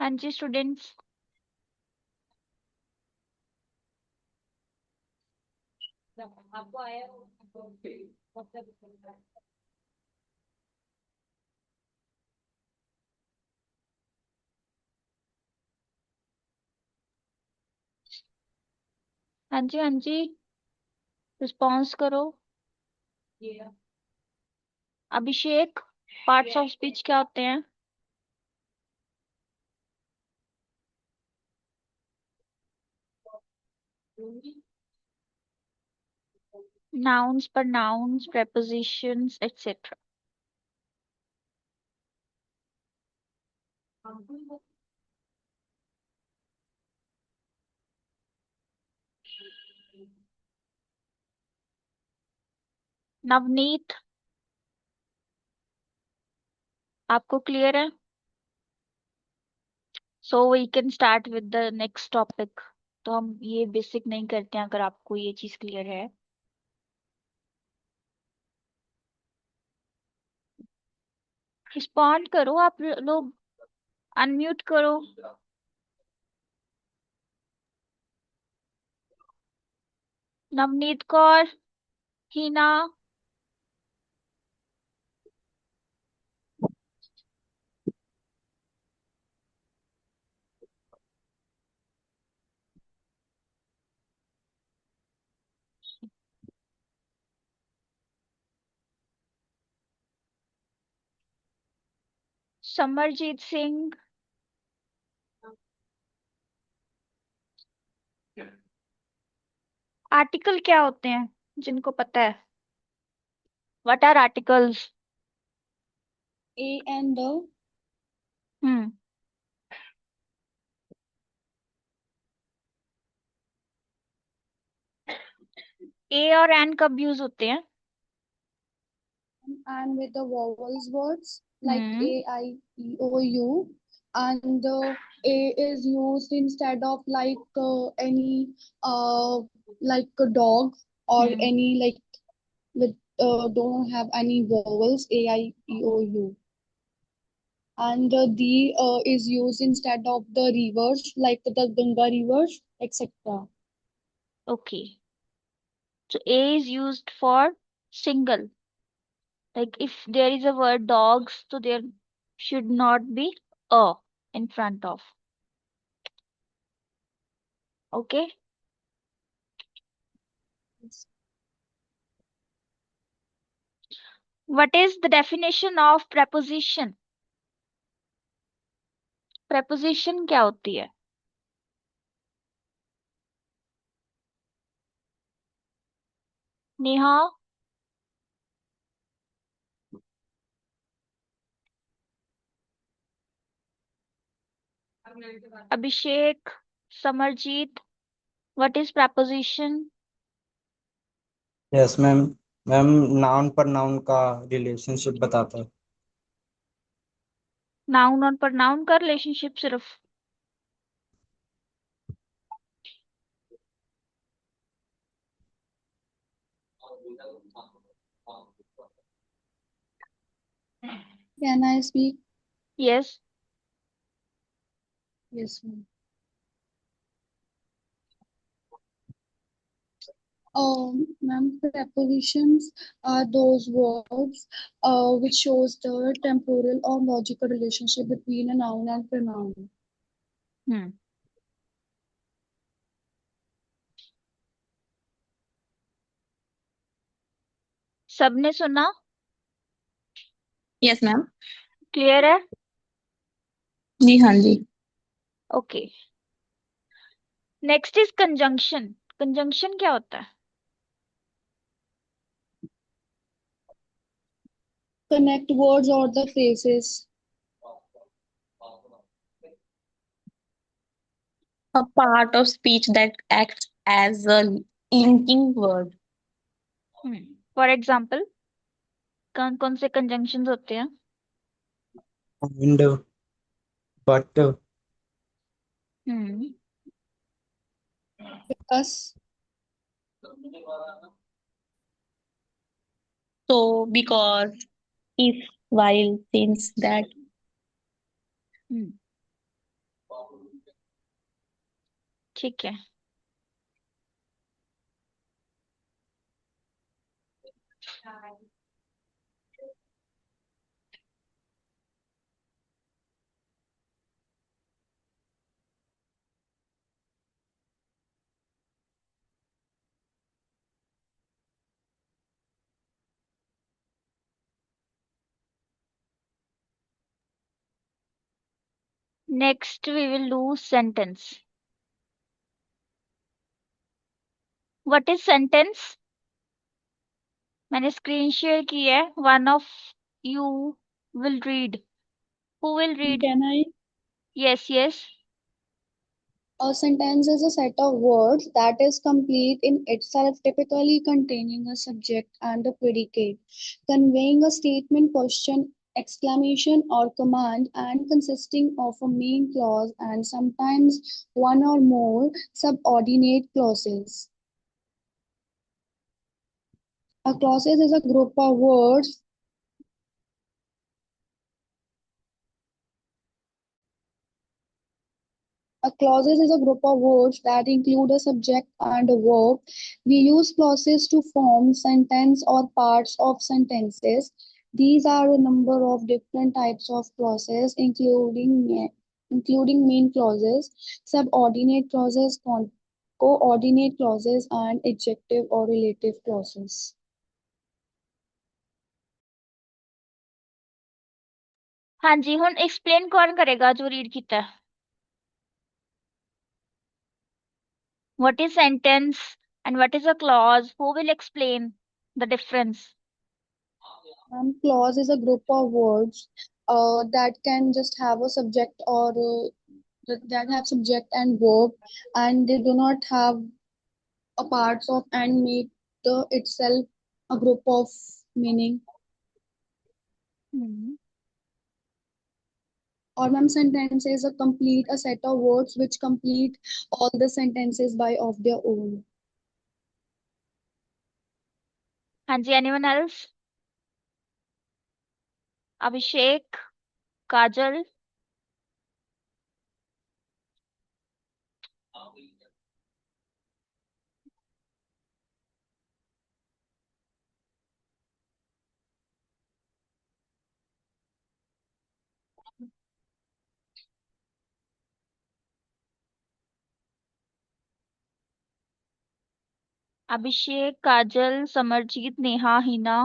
हाँ जी स्टूडेंट्स। हाँ जी हाँ जी, रिस्पॉन्स करो। अभिषेक, पार्ट्स ऑफ स्पीच क्या होते हैं? Nouns, pronouns, prepositions, etc. Navneet, आपको क्लियर है? So we can start with the next topic. तो हम ये बेसिक नहीं करते हैं अगर आपको ये चीज क्लियर है। रिस्पॉन्ड करो आप लोग, अनम्यूट करो। नवनीत कौर, हिना, समरजीत सिंह, आर्टिकल क्या होते हैं जिनको पता है? What are articles? A and the. Hmm. A और एन कब यूज होते हैं? And with the vowels words like hmm. A, I, E, O, U, and the A is used instead of any like a dog or hmm. any like with don't have any vowels A, I, E, O, U. And the is used instead of the rivers like the Ganga rivers, etc. Okay, so A is used for single. Like if there is a word dogs, so there should not be a in front of. Okay. What is the definition of preposition? Preposition क्या होती है? Neha, Abhishek, Samarjeet, what is preposition? Yes ma'am. Ma'am, noun पर noun का relationship बताता है। Noun और pronoun का relationship सिर्फ? Can I speak? Yes. Yes, ma'am. Ma'am, prepositions are those words which shows the temporal or logical relationship between a noun and pronoun. हम्म। सबने सुना? Yes ma'am. Clear है? जी हाँ जी। Okay, next is conjunction. Conjunction क्या होता है? Connect words or the phrases. A part of speech that acts as a linking word. For example, कौन कौन से कंजंक्शंस होते हैं? And, but, hmm. Because So, because, if, while, since, that. हम्म। ठीक है। Next we will do sentence. What is sentence? मैंने screen share की है. One of you will read. Who will read? Can I? Yes, yes. A sentence is a set of words that is complete in itself, typically containing a subject and a predicate, conveying a statement, question, exclamation, or command, and consisting of a main clause and sometimes one or more subordinate clauses. A clause is a group of words. A clauses is a group of words that include a subject and a verb. We use clauses to form sentence or parts of sentences. These are a number of different types of clauses, including main clauses, subordinate clauses, coordinate clauses, and adjective or relative clauses. हाँ जी, हुन explain कौन करेगा जो read कीता है? What is sentence and what is a clause? Who will explain the difference? Clause is a group of words that can just have a subject or that have subject and verb, and they do not have a parts of and make the itself a group of meaning. Hmm. Or sentence is a set of words which complete all the sentences by of their own. हाँ जी, anyone else? Abhishek, Kajal. Abhishek, Kajal, Samarjeet, Neha, Hina.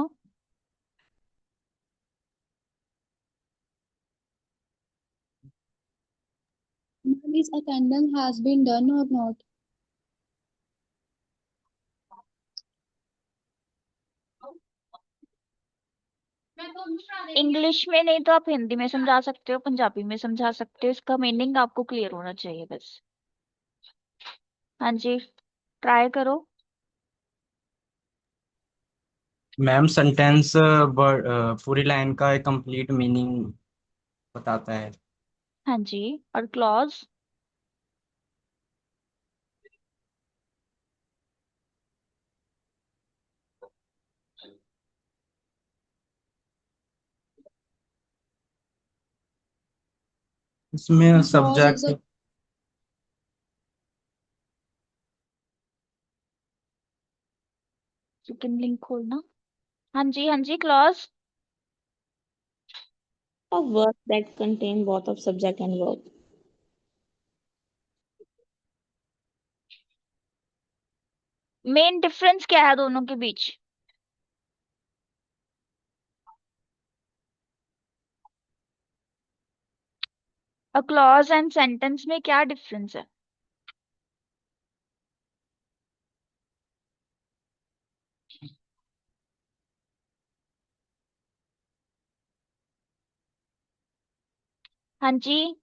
Is attendance has been done or not? English में नहीं तो आप हिंदी में समझा सकते हो, पंजाबी में समझा सकते हो. इसका मीनिंग आपको क्लियर होना चाहिए बस. हाँ जी, ट्राई करो. मैम सेंटेंस पूरी लाइन का एक कंप्लीट मीनिंग बताता है. हाँ जी, और क्लॉज? इसमें Clause is subject. a second link खोलना. हाँ जी, हाँ जी, clause. A word that contain both of subject and verb. Main difference क्या है दोनों के बीच? अ क्लॉज एंड सेंटेंस में क्या डिफरेंस है? हाँ जी.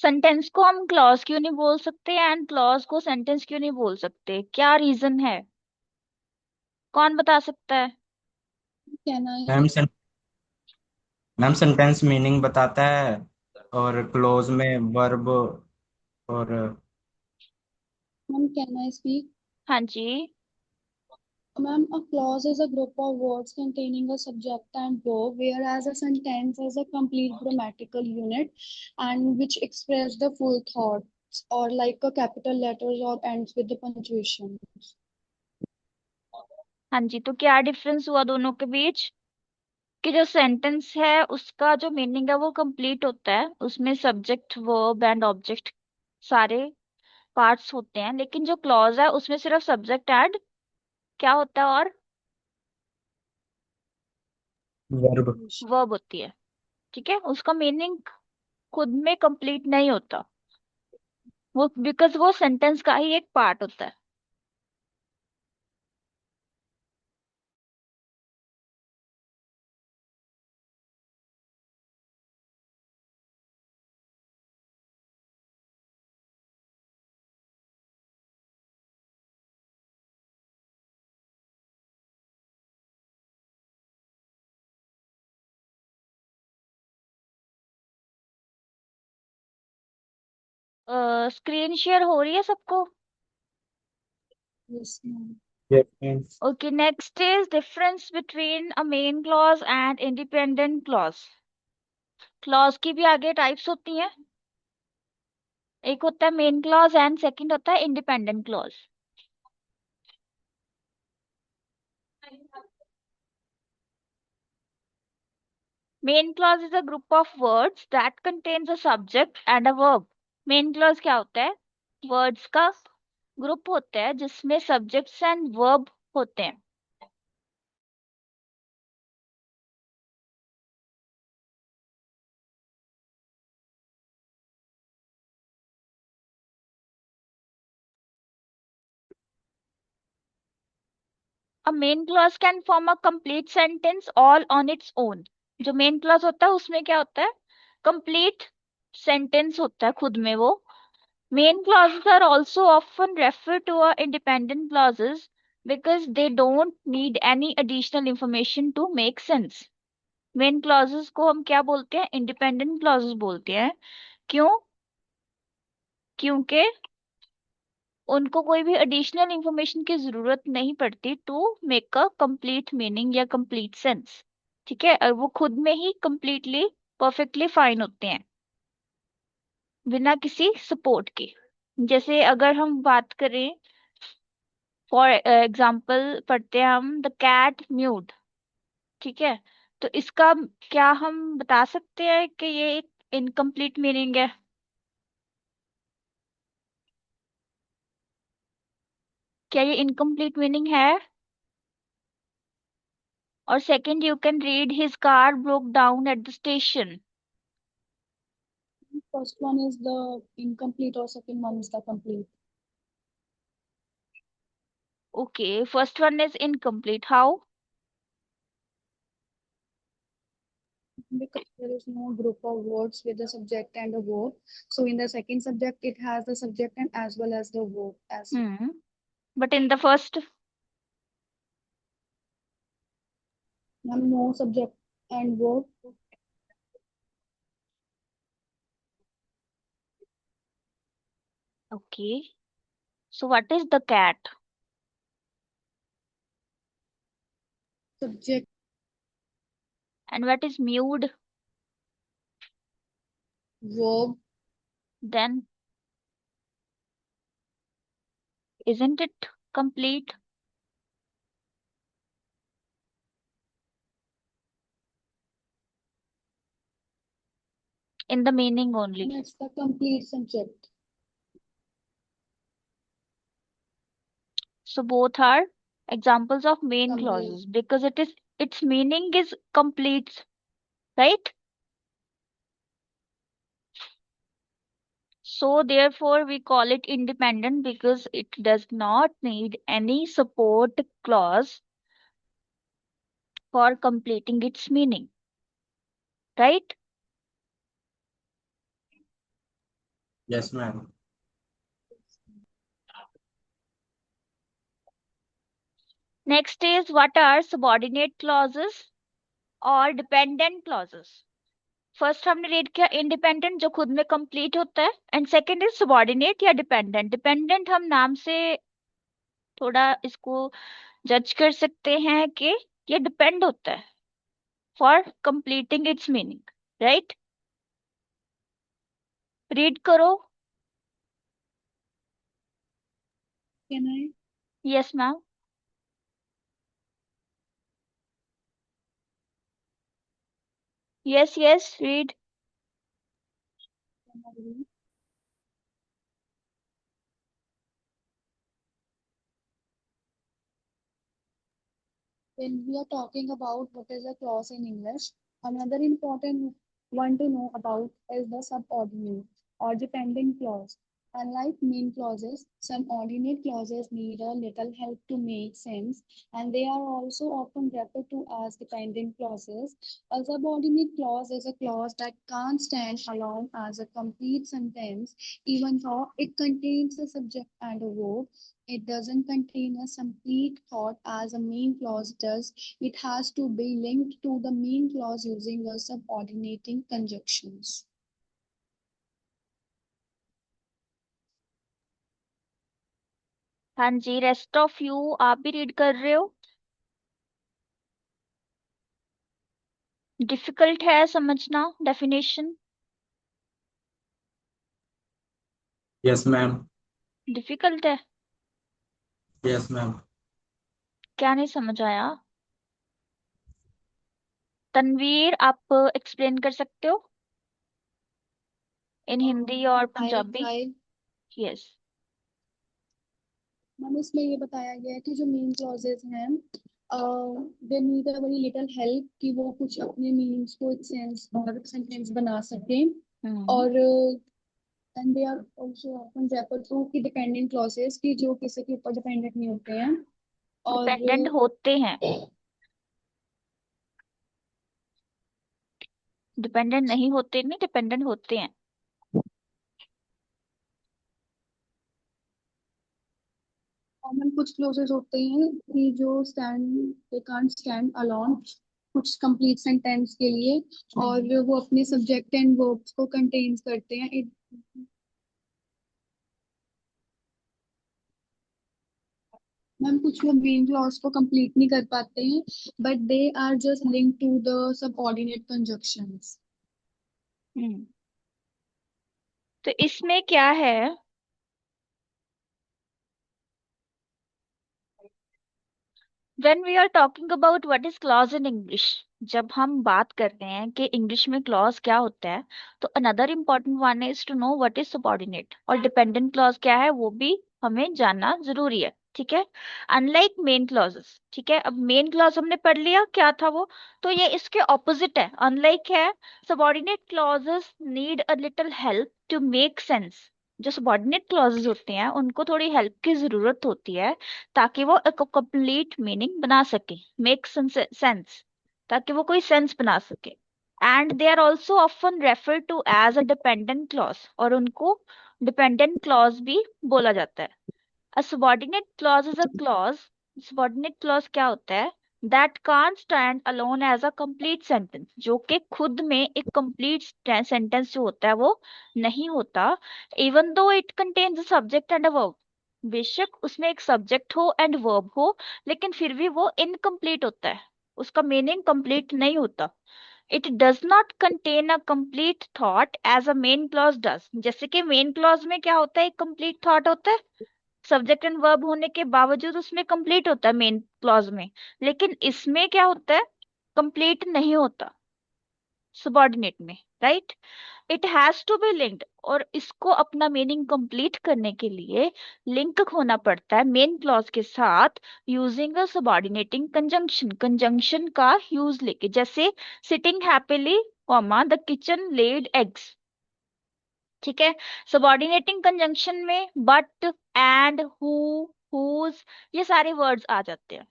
सेंटेंस को हम क्लॉज क्यों नहीं बोल सकते एंड क्लॉज को सेंटेंस क्यों नहीं बोल सकते? क्या रीजन है? कौन बता सकता है? can I? Ma'am ma'am sentence meaning बताता है और क्लोज में वर्ब और Can I speak? हाँ जी. Ma'am, a clause is a group of words containing a subject and verb, whereas a sentence is a complete grammatical unit and which express the full thoughts or like a capital letters or ends with the punctuation. हाँ जी, तो क्या difference हुआ दोनों के बीच? कि जो sentence है उसका जो मीनिंग है वो कंप्लीट होता है, उसमें सब्जेक्ट वर्ब एंड ऑब्जेक्ट सारे पार्ट्स होते हैं, लेकिन जो क्लॉज है उसमें सिर्फ सब्जेक्ट एंड क्या होता है और वर्ब। वर्ब होती है। ठीक है, उसका मीनिंग खुद में कंप्लीट नहीं होता वो, बिकॉज वो सेंटेंस का ही एक पार्ट होता है। स्क्रीन शेयर हो रही है सबको? Yes, ma'am. Yes, ma'am. Okay, next is difference between a main clause and independent clause. Clause की भी आगे टाइप्स होती हैं, एक होता है मेन क्लॉज एंड सेकंड होता है independent clause. Main clause is a group of words that contains a subject and a verb. Main clause क्या होता है? वर्ड्स का ग्रुप होता है जिसमें सब्जेक्ट्स एंड वर्ब होते हैं। A main clause can form a complete sentence all on its own। जो मेन क्लॉज होता है उसमें क्या होता है? कंप्लीट सेंटेंस होता है खुद में वो। Main clauses are also often referred to as independent clauses because they don't need any additional information to make sense। Main clauses को हम क्या बोलते हैं? Independent clauses बोलते हैं। क्यों? क्योंकि उनको कोई भी एडिशनल इंफॉर्मेशन की जरूरत नहीं पड़ती to make a complete meaning या कंप्लीट सेंस। ठीक है, और वो खुद में ही कंप्लीटली परफेक्टली फाइन होते हैं बिना किसी सपोर्ट के। जैसे अगर हम बात करें, फॉर एग्जाम्पल पढ़ते हैं हम द कैट म्यूड। ठीक है, तो इसका क्या हम बता सकते हैं कि ये एक इनकम्प्लीट मीनिंग है? क्या ये इनकम्प्लीट मीनिंग है? और second, you can read his car broke down at the station. First one is the incomplete or second one is the complete. Okay, first one is incomplete. How? Because there is no group of words with a subject and a verb. So in the second subject, it has the subject and as well as the verb as well. But in the first, No subject and verb. okay. So what is the cat? Subject, And what is mewed? verb, Then isn't it complete in the meaning only? that's the complete subject. So both are examples of main Complete. clauses because its meaning is complete, right? So therefore we call it independent because it does not need any support clause for completing its meaning, right? Yes, ma'am. Next is what are subordinate clauses और dependent clauses. First हमने read किया independent जो खुद में complete होता है, and second is subordinate या dependent. Dependent हम नाम से थोड़ा इसको जज कर सकते हैं कि ये डिपेंड होता है for completing it's meaning, right? Read करो। Can I? Yes ma'am. Yes yes read. Can I read? When we are talking about what is a clause in English, another important one to know about is the subordinate or dependent clause. Unlike main clauses, subordinate clauses need a little help to make sense, and they are also often referred to as dependent clauses. A subordinate clause is a clause that can't stand alone as a complete sentence, even though it contains a subject and a verb. It doesn't contain a complete thought as a main clause does. It has to be linked to the main clause using a subordinating conjunctions. हाँ जी, rest of you आप भी read कर रहे हो? Difficult है समझना definition? Yes ma'am. Difficult है? Yes ma'am. क्या नहीं समझ आया? तनवीर आप एक्सप्लेन कर सकते हो इन हिंदी और I'll Punjabi? try. Yes. Ma'am इसमें ये बताया गया है कि जो मेन क्लॉजेज हैं they need a very little help कि वो कुछ अपने मीनिंग्स को एक सेंस और सेंटेंस बना सकें हम्म। और and they are also often refer to कि डिपेंडेंट क्लॉजेज की जो किसी के ऊपर डिपेंडेंट नहीं होते हैं और डिपेंडेंट होते हैं, डिपेंडेंट नहीं होते, नहीं डिपेंडेंट होते हैं। कॉमन कुछ क्लोजेस होते हैं कि जो stand they can't stand alone कुछ कंप्लीट सेंटेंस के लिए और वो अपने सब्जेक्ट एंड वर्ब्स को कंटेन्स करते हैं मैम कुछ लोग मेन क्लॉज को कंप्लीट नहीं कर पाते हैं but they are just link to the subordinate conjunctions. Hmm. तो इसमें क्या है? when we are talking about what is clause in English, जब हम बात करते हैं कि इंग्लिश में क्लॉज क्या होता है, तो another important one is to know what is subordinate और डिपेंडेंट क्लॉज क्या है वो भी हमें जानना जरूरी है, ठीक है? अनलाइक मेन क्लॉजेस, ठीक है? अब मेन क्लॉज हमने पढ़ लिया क्या था वो, तो ये इसके ऑपोजिट है, अनलाइक है। Subordinate clauses need a little help to make sense. जो सबऑर्डिनेट क्लॉजेस होते हैं उनको थोड़ी हेल्प की जरूरत होती है ताकि वो एक कंप्लीट मीनिंग बना सके, मेक सेंस, ताकि वो कोई सेंस बना सके। And they are also often refer to as a dependent clause, और उनको डिपेंडेंट क्लॉज भी बोला जाता है। A subordinate clause is a clause. Subordinate clause क्या होता है? That can't stand alone as a complete sentence. जो कि खुद में एक complete sentence जो होता है वो नहीं होता, even though it contains a subject and a verb. बेशक उसमें एक subject हो and verb हो, लेकिन फिर भी वो incomplete होता है, उसका meaning complete नहीं होता। It does not contain a complete thought as a main clause does. जैसे कि main clause में क्या होता है, एक complete thought होता है, सब्जेक्ट एंड वर्ब होने के बावजूद उसमें कंप्लीट होता है मेन क्लॉज में, लेकिन इसमें क्या होता है, कंप्लीट नहीं होता सबऑर्डिनेट में, right? It has to be linked, और इसको अपना मीनिंग कंप्लीट करने के लिए लिंक होना पड़ता है मेन क्लॉज के साथ using a subordinating conjunction, conjunction का यूज लेके, जैसे sitting happily comma the kitchen laid eggs, ठीक है? सबऑर्डिनेटिंग कंजंक्शन में बट, एंड, हु, हुज, ये सारे वर्ड्स आ जाते हैं।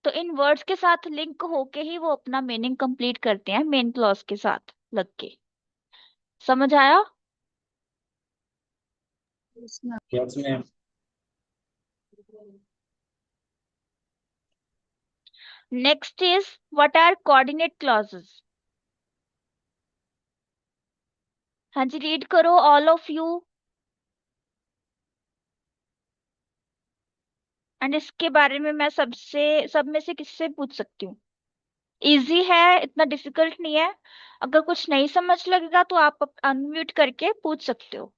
तो इन वर्ड्स के साथ लिंक होके ही वो अपना मीनिंग कंप्लीट करते हैं मेन क्लॉज के साथ लग के। समझ आया? Yes ma'am. Next is what are coordinate clauses? हाँ जी, रीड करो ऑल ऑफ यू। एंड इसके बारे में मैं सब में से किससे पूछ सकती हूँ? इजी है, इतना डिफिकल्ट नहीं है। अगर कुछ नहीं समझ लगेगा तो आप अनम्यूट करके पूछ सकते हो।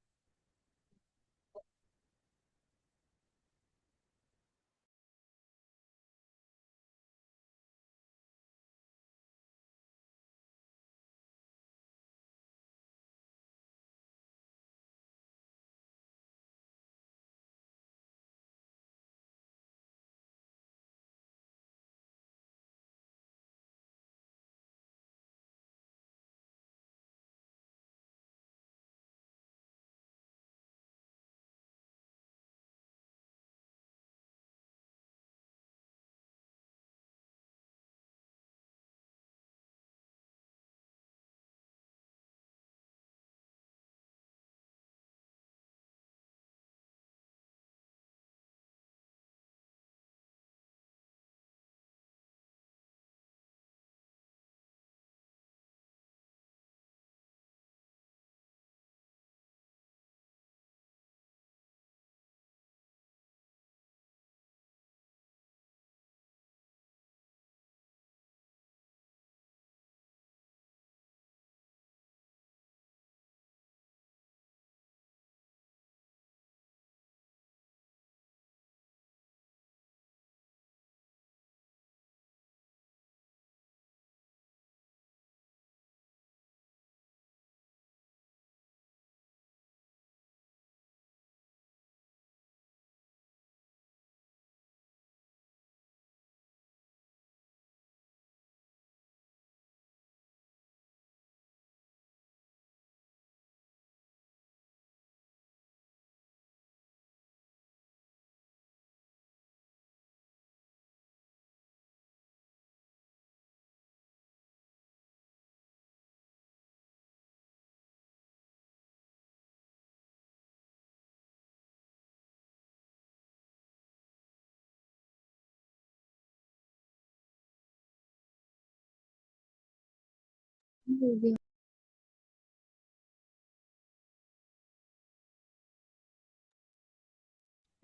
हो गया।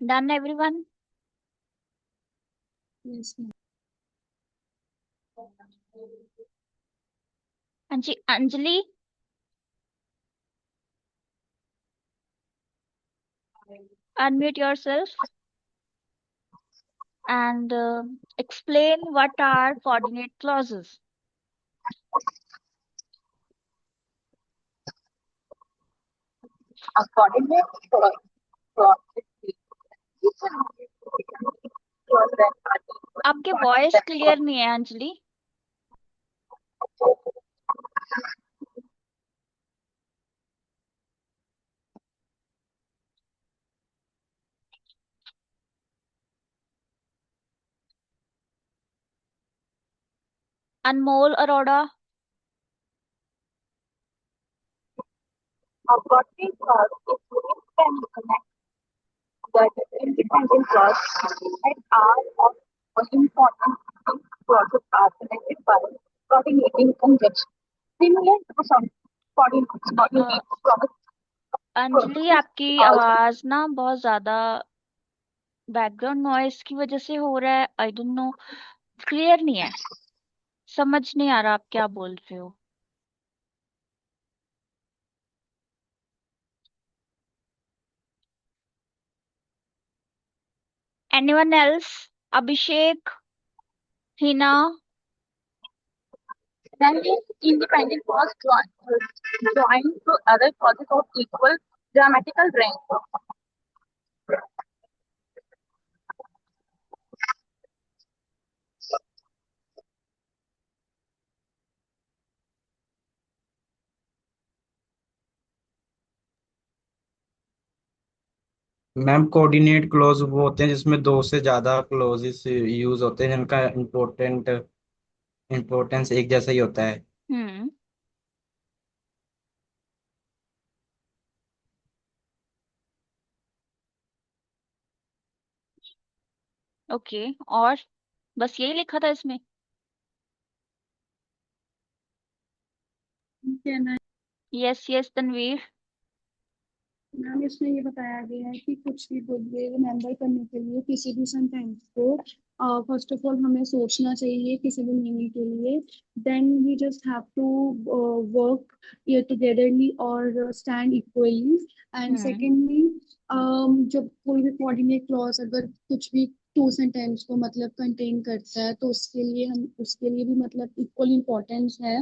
Done everyone? Yes ma'am. हाँ जी, Anjali. Unmute yourself and explain what are coordinate clauses. आपके वॉइस क्लियर नहीं है अंजलि। अनमोल अरोड़ा। अंजलि, आपकी आवाज ना बहुत ज्यादा बैकग्राउंड नॉइस की वजह से हो रहा है। आई डोंट नो, क्लियर नहीं है, समझ नहीं आ रहा आप क्या बोल रहे हो। Anyone else? Abhishek, Hina. Ma'am coordinate clause वो होते हैं जिसमें दो से ज्यादा क्लोजेस यूज होते हैं जिनका इम्पोर्टेंस एक जैसा ही होता है। हम्म। ओके, और बस यही लिखा था इसमें? कहना यस यस तनवीर। मैम इसमें ये बताया गया है कि कुछ भी बोलिए रिमेम्बर करने के लिए किसी भी सेंटेंस को फर्स्ट ऑफ ऑल हमें सोचना चाहिए किसी भी मीनिंग के लिए, then we just have to work ये टुगेदरली और stand equally, and hmm secondly जब कोई भी कोऑर्डिनेट क्लॉज अगर कुछ भी टू सेंटेंस को मतलब कंटेन करता है तो उसके लिए भी मतलब इक्वल इम्पोर्टेंस है।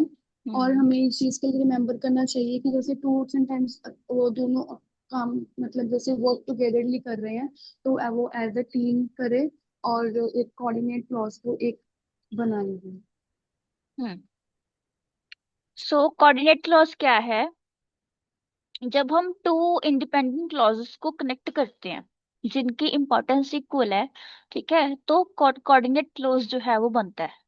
और हम्म हमें इस चीज के लिए रिमेम्बर करना चाहिए कि जैसे टू सेंटेंस वो दोनों काम मतलब जैसे वर्क टुगेदरली कर रहे हैं तो वो एज अ टीम करे और एक कोऑर्डिनेट क्लॉज को एक बनाएंगे। हम्म सो कोऑर्डिनेट क्लॉज क्या है? जब हम टू इंडिपेंडेंट क्लॉजेस को कनेक्ट करते हैं जिनकी इंपॉर्टेंस इक्वल है, ठीक है, तो कोऑर्डिनेट क्लॉज जो है वो बनता है।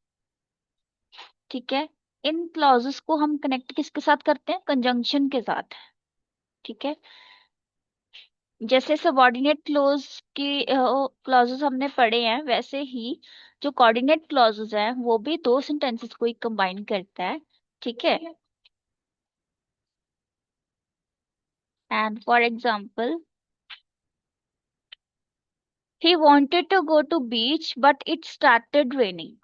ठीक है, इन क्लॉजेस को हम कनेक्ट किसके साथ करते हैं? कंजंक्शन के साथ। ठीक है, जैसे सबऑर्डिनेट क्लॉज की क्लॉजेस हमने पढ़े हैं, वैसे ही जो कोऑर्डिनेट क्लॉजेस हैं वो भी दो सेंटेंसेस को ही कंबाइन करता है। ठीक है, and for example, he wanted to go to beach but it started raining।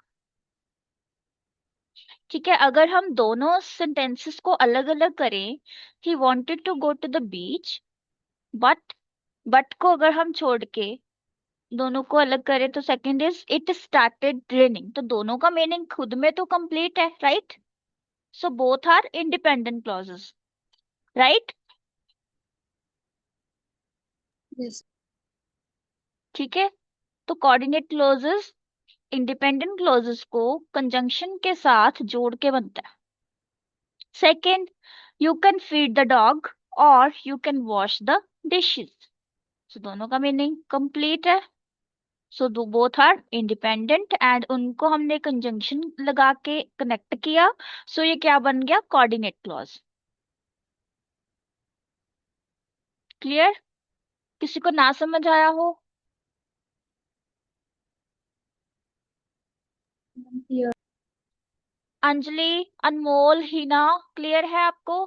ठीक है, अगर हम दोनों सेंटेंसेस को अलग अलग करें, he wanted to go to the beach but को अगर हम छोड़ के दोनों को अलग करें तो second is it started raining, तो दोनों का मीनिंग खुद में तो कंप्लीट है, right? So both are independent clauses, right? Yes. ठीक है, तो कोऑर्डिनेट क्लॉजेस इंडिपेंडेंट क्लॉजेस को कंजंक्शन के साथ जोड़ के बनता है। Second, you can feed the dog और you can wash the dishes. So दोनों का मीनिंग कंप्लीट है। सो दो बोथ आर इंडिपेंडेंट एंड उनको हमने कंजंक्शन लगा के कनेक्ट किया। सो ये क्या बन गया? Coordinate clause. क्लियर? किसी को ना समझ आया हो? क्लियर। अंजलि, अनमोल, हिना, क्लियर है आपको?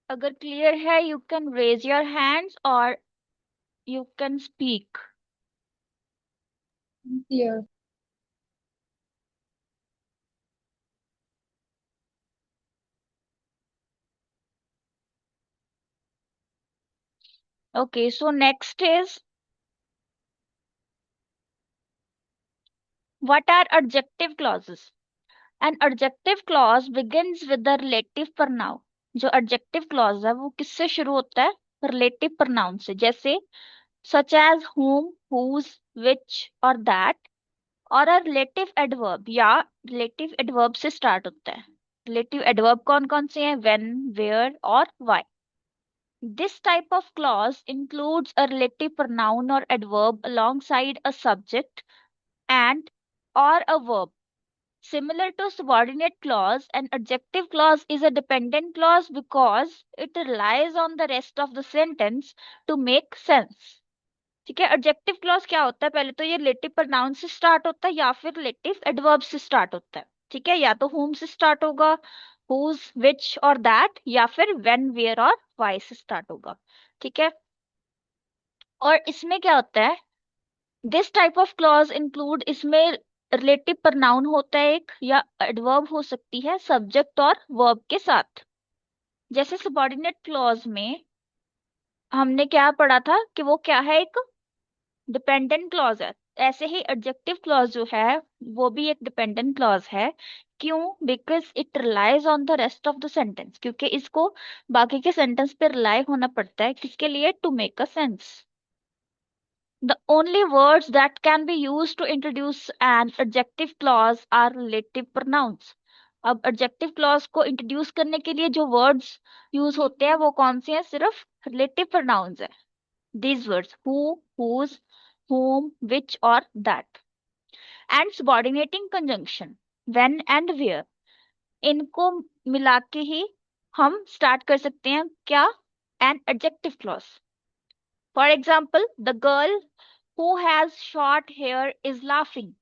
अगर क्लियर है you can raise your hands और you can speak. Clear. Okay, so next is, what are adjective clauses? An adjective clause begins with the relative pronoun। जो adjective clause है वो किससे शुरू होता है? relative pronoun से, जैसे such as whom, whose, which और that। और a relative adverb या relative adverb से start होता है। relative adverb कौन कौन से हैं? when, where और why। This type of clause includes a relative pronoun or adverb alongside a subject and or a verb. Similar to subordinate clause, an adjective clause is a dependent clause because it relies on the rest of the sentence to make sense। ठीक है, adjective clause क्या होता है? पहले तो ये relative pronoun से start होता है या फिर रिलेटिव एडवर्ब से स्टार्ट होता है। ठीक है, या तो whom से स्टार्ट होगा, whose, which और that, या फिर when, where और why से स्टार्ट होगा। ठीक है, और इसमें क्या होता है? This type of clause include, इसमें रिलेटिव प्रोनाउन होता है एक, या एडवर्ब हो सकती है सब्जेक्ट और वर्ब के साथ। जैसे सबऑर्डिनेट क्लॉज में हमने क्या पढ़ा था कि वो क्या है? एक डिपेंडेंट क्लॉज है। ऐसे ही एडजेक्टिव क्लॉज जो है वो भी एक डिपेंडेंट क्लॉज है। क्यों? Because it relies on the rest of the sentence, क्योंकि इसको बाकी के सेंटेंस पे रिलाई होना पड़ता है, किसके लिए? To make a sense. The only words that can be used to introduce an adjective clause are relative pronouns। अब adjective clause को introduce करने के लिए जो words use होते हैं वो कौन से हैं? सिर्फ relative pronouns है। These words who, whose, whom, which और that। And subordinating conjunction when and where, इनको मिला के ही हम start कर सकते हैं क्या? An adjective clause। For example, the girl Who has short hair is laughing.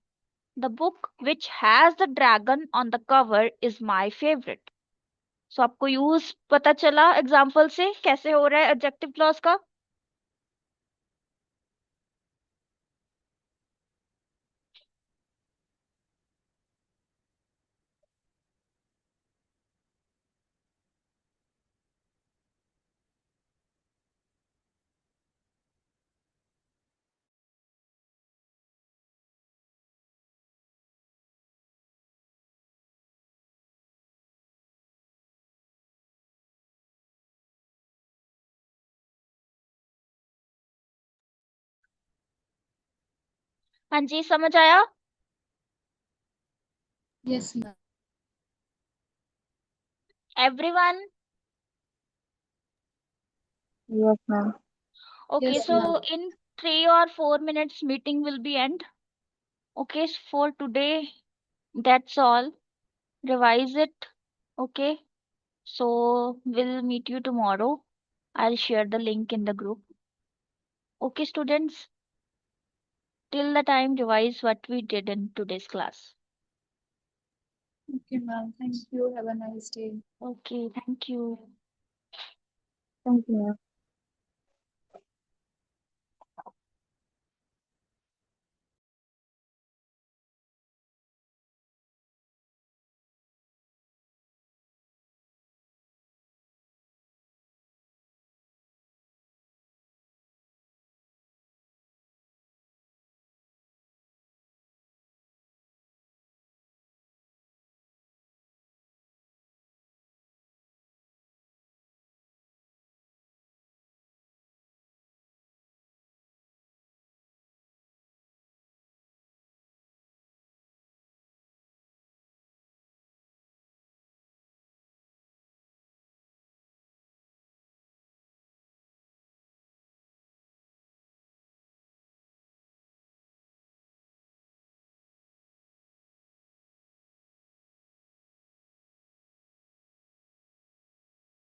The book which has the dragon on the cover is my favorite. So आपको use पता चला एग्जाम्पल से कैसे हो रहा है एडजेक्टिव क्लॉज का? हाँ जी, समझ आया? Yes, ma'am. Everyone? Yes, ma'am. Okay, Yes, so ma'am. in 3 or 4 minutes meeting will be end. Okay, for today that's all. Revise it. Okay, so we'll meet you tomorrow. I'll share the link in the group. Okay, students, till the time revise what we did in today's class. Okay, ma'am. Thank you. Have a nice day. Okay, thank you. Thank you, ma'am.